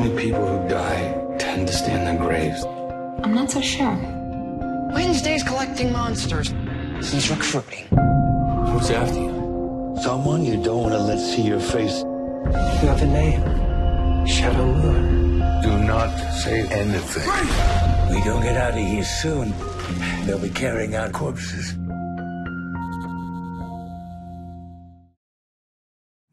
only people who die tend to stay in their graves. I'm not so sure. Wednesday's collecting monsters. He's recruiting. Who's after you? Someone you don't want to let see your face. You have a name. Shadow Moon. Do not say anything. We don't get out of here soon, they'll be carrying out corpses.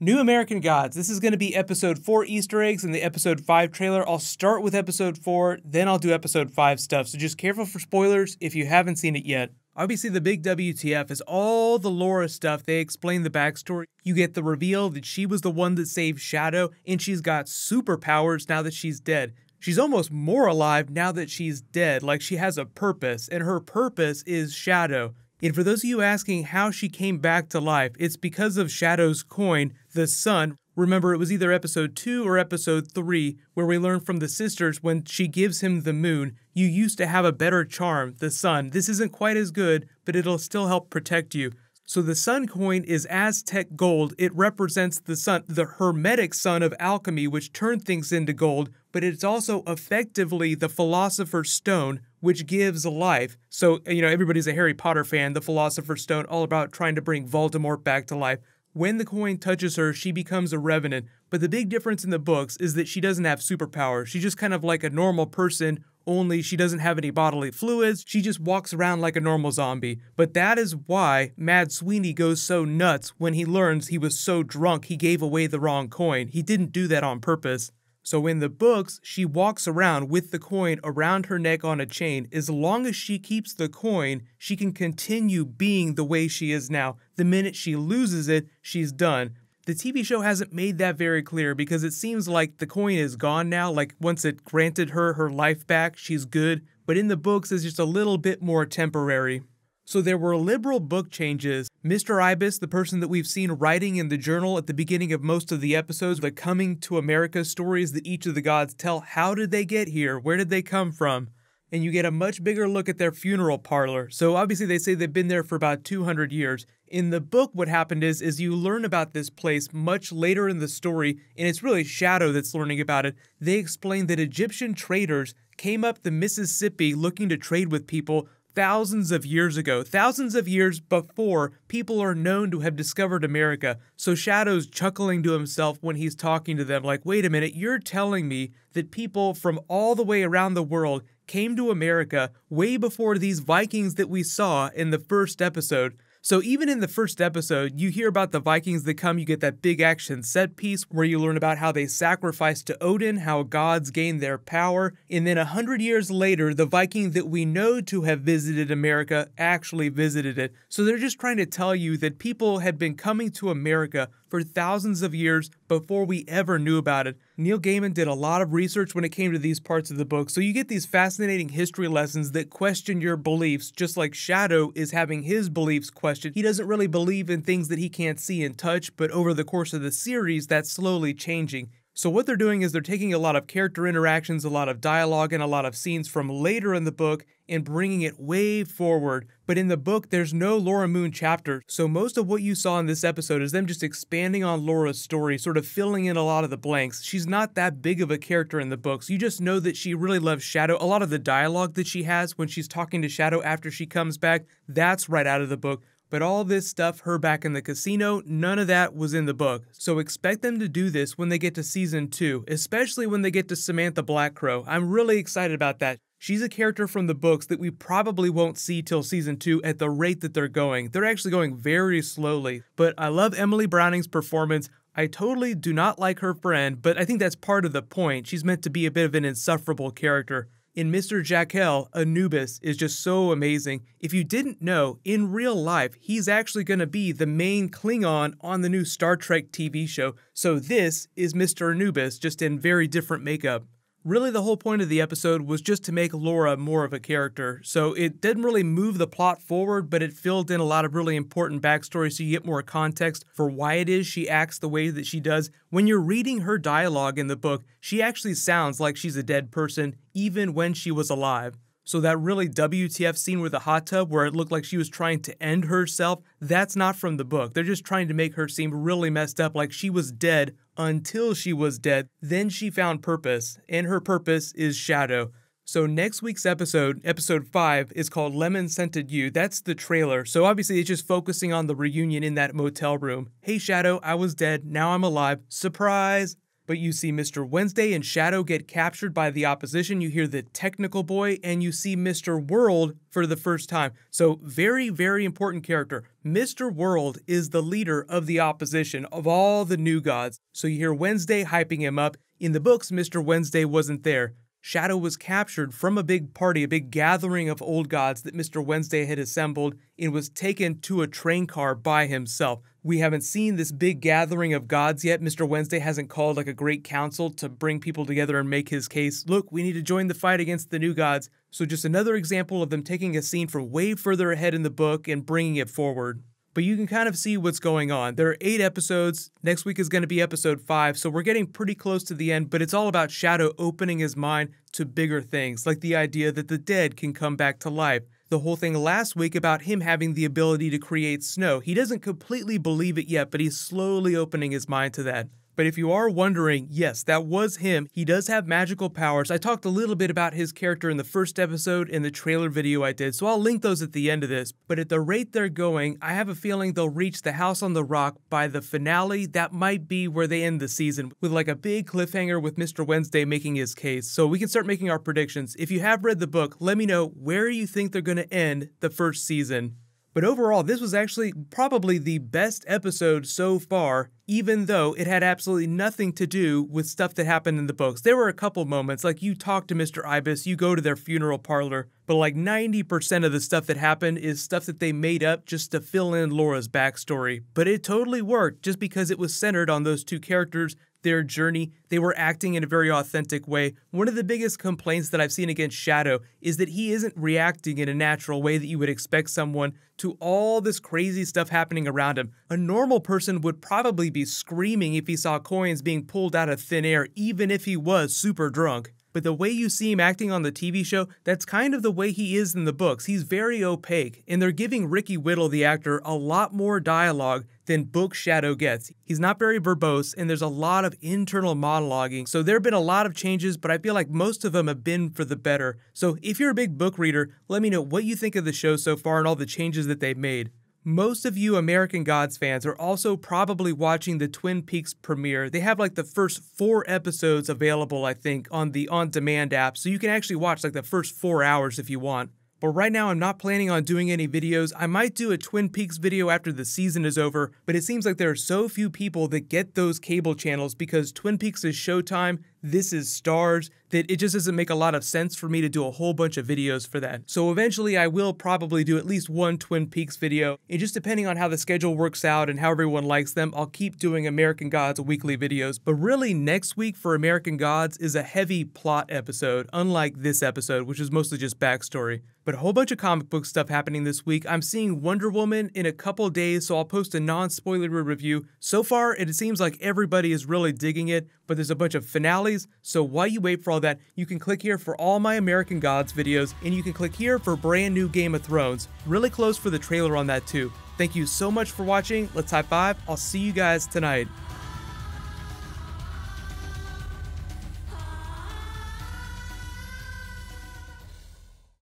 New American Gods. This is going to be episode 4 Easter eggs in the episode 5 trailer. I'll start with episode 4, then I'll do episode 5 stuff, so just careful for spoilers if you haven't seen it yet. Obviously, the big WTF is all the Laura stuff. They explain the backstory. You get the reveal that she was the one that saved Shadow, and she's got superpowers now that she's dead. She's almost more alive now that she's dead, like she has a purpose, and her purpose is Shadow. And for those of you asking how she came back to life, it's because of Shadow's coin, the sun. Remember, it was either episode 2 or episode 3, where we learn from the sisters when she gives him the moon, you used to have a better charm, the sun. This isn't quite as good, but it'll still help protect you. So the sun coin is Aztec gold. It represents the sun, the hermetic sun of alchemy, which turned things into gold, but it's also effectively the Philosopher's Stone, which gives life. So, everybody's a Harry Potter fan, the Philosopher's Stone, all about trying to bring Voldemort back to life. When the coin touches her, she becomes a revenant. But the big difference in the books is that she doesn't have superpowers. She's just kind of like a normal person, only she doesn't have any bodily fluids. She just walks around like a normal zombie. But that is why Mad Sweeney goes so nuts when he learns he was so drunk he gave away the wrong coin. He didn't do that on purpose. So in the books, she walks around with the coin around her neck on a chain. As long as she keeps the coin, she can continue being the way she is now. The minute she loses it, she's done. The TV show hasn't made that very clear because it seems like the coin is gone now. Like once it granted her her life back, she's good. But in the books, it's just a little bit more temporary. So there were liberal book changes. Mr. Ibis, the person that we've seen writing in the journal at the beginning of most of the episodes, the coming to America stories that each of the gods tell, how did they get here? Where did they come from? And you get a much bigger look at their funeral parlor. So obviously they say they've been there for about 200 years. In the book, what happened is you learn about this place much later in the story, and it's really Shadow that's learning about it. They explain that Egyptian traders came up the Mississippi looking to trade with people thousands of years ago, thousands of years before people are known to have discovered America. So Shadow's chuckling to himself when he's talking to them like, wait a minute, you're telling me that people from all the way around the world came to America way before these Vikings that we saw in the first episode. So even in the first episode, you hear about the Vikings that come, you get that big action set piece where you learn about how they sacrificed to Odin, how gods gained their power, and then 100 years later, the Viking that we know to have visited America actually visited it. So they're just trying to tell you that people had been coming to America for thousands of years before we ever knew about it. Neil Gaiman did a lot of research when it came to these parts of the book, so you get these fascinating history lessons that question your beliefs, just like Shadow is having his beliefs questioned. He doesn't really believe in things that he can't see and touch, but over the course of the series, that's slowly changing. So what they're doing is they're taking a lot of character interactions, a lot of dialogue, and a lot of scenes from later in the book and bringing it way forward. But in the book, there's no Laura Moon chapter, so most of what you saw in this episode is them just expanding on Laura's story, sort of filling in a lot of the blanks. She's not that big of a character in the books. You just know that she really loves Shadow. A lot of the dialogue that she has when she's talking to Shadow after she comes back, that's right out of the book. But all this stuff, her back in the casino, none of that was in the book. So expect them to do this when they get to season 2, especially when they get to Samantha Blackcrow. I'm really excited about that. She's a character from the books that we probably won't see till season 2 at the rate that they're going. They're actually going very slowly. But I love Emily Browning's performance. I totally do not like her friend, but I think that's part of the point. She's meant to be a bit of an insufferable character. In Mr. Jekyll, Anubis is just so amazing. If you didn't know, in real life, he's actually going to be the main Klingon on the new Star Trek TV show. So this is Mr. Anubis, just in very different makeup. Really, the whole point of the episode was just to make Laura more of a character. So it didn't really move the plot forward, but it filled in a lot of really important backstory so you get more context for why it is she acts the way that she does. When you're reading her dialogue in the book, she actually sounds like she's a dead person, even when she was alive. So that really WTF scene with the hot tub where it looked like she was trying to end herself, that's not from the book. They're just trying to make her seem really messed up, like she was dead until she was dead. Then she found purpose, and her purpose is Shadow. So next week's episode, episode 5, is called Lemon Scented You. That's the trailer. So obviously it's just focusing on the reunion in that motel room. Hey Shadow, I was dead, now I'm alive. Surprise! But you see Mr. Wednesday and Shadow get captured by the opposition. You hear the technical boy, and you see Mr. World for the first time. So very, very important character. Mr. World is the leader of the opposition, of all the new gods. So you hear Wednesday hyping him up. In the books, Mr. Wednesday wasn't there. Shadow was captured from a big party, a big gathering of old gods that Mr. Wednesday had assembled, and was taken to a train car by himself. We haven't seen this big gathering of gods yet. Mr. Wednesday hasn't called like a great council to bring people together and make his case. Look, we need to join the fight against the new gods. So just another example of them taking a scene from way further ahead in the book and bringing it forward. But you can kind of see what's going on. There are 8 episodes. Next week is going to be episode 5, so we're getting pretty close to the end, but it's all about Shadow opening his mind to bigger things, like the idea that the dead can come back to life. The whole thing last week about him having the ability to create snow. He doesn't completely believe it yet, but he's slowly opening his mind to that. But if you are wondering, yes, that was him. He does have magical powers. I talked a little bit about his character in the first episode in the trailer video I did, so I'll link those at the end of this. But at the rate they're going, I have a feeling they'll reach the House on the Rock by the finale. That might be where they end the season, with like a big cliffhanger with Mr. Wednesday making his case. So we can start making our predictions. If you have read the book, let me know where you think they're going to end the first season. But overall, this was actually probably the best episode so far, even though it had absolutely nothing to do with stuff that happened in the books. There were a couple moments, like you talk to Mr. Ibis, you go to their funeral parlor, but like 90% of the stuff that happened is stuff that they made up just to fill in Laura's backstory. But it totally worked just because it was centered on those two characters, their journey. They were acting in a very authentic way. One of the biggest complaints that I've seen against Shadow is that he isn't reacting in a natural way that you would expect someone to all this crazy stuff happening around him. A normal person would probably be screaming if he saw coins being pulled out of thin air, even if he was super drunk. But the way you see him acting on the TV show, that's kind of the way he is in the books. He's very opaque, and they're giving Ricky Whittle, the actor, a lot more dialogue than book Shadow gets. He's not very verbose, and there's a lot of internal monologuing, so there have been a lot of changes, but I feel like most of them have been for the better. So if you're a big book reader, let me know what you think of the show so far and all the changes that they've made. Most of you American Gods fans are also probably watching the Twin Peaks premiere. They have like the first 4 episodes available, I think, on the on-demand app, so you can actually watch like the first 4 hours if you want. But right now I'm not planning on doing any videos. I might do a Twin Peaks video after the season is over, but it seems like there are so few people that get those cable channels because Twin Peaks is Showtime, this is Stars, that it just doesn't make a lot of sense for me to do a whole bunch of videos for that. So eventually I will probably do at least one Twin Peaks video, and just depending on how the schedule works out and how everyone likes them, I'll keep doing American Gods weekly videos. But really next week for American Gods is a heavy plot episode, unlike this episode, which is mostly just backstory. But a whole bunch of comic book stuff happening this week. I'm seeing Wonder Woman in a couple days, so I'll post a non-spoilery review. So far, it seems like everybody is really digging it, but there's a bunch of finales, so while you wait for all that, you can click here for all my American Gods videos, and you can click here for brand new Game of Thrones. Really close for the trailer on that too. Thank you so much for watching. Let's high five. I'll see you guys tonight.